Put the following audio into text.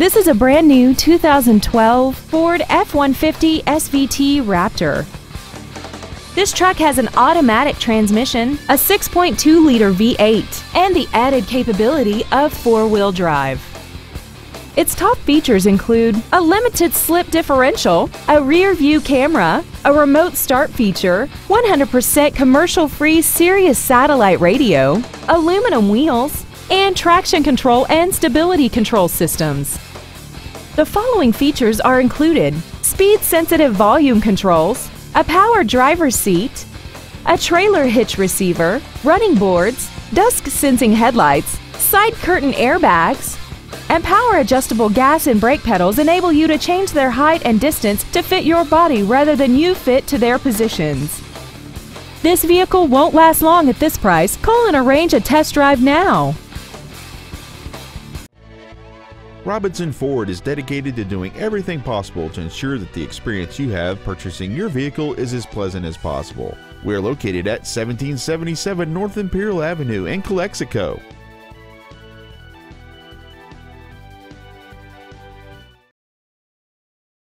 This is a brand new 2012 Ford F-150 SVT Raptor. This truck has an automatic transmission, a 6.2-liter V8, and the added capability of four-wheel drive. Its top features include a limited slip differential, a rear-view camera, a remote start feature, 100% commercial-free Sirius satellite radio, aluminum wheels, and traction control and stability control systems. The following features are included: speed-sensitive volume controls, a power driver's seat, a trailer hitch receiver, running boards, dusk-sensing headlights, side curtain airbags, and power-adjustable gas and brake pedals enable you to change their height and distance to fit your body rather than you fit to their positions. This vehicle won't last long at this price. Call and arrange a test drive now. Robinson Ford is dedicated to doing everything possible to ensure that the experience you have purchasing your vehicle is as pleasant as possible. We are located at 1777 North Imperial Avenue in Calexico.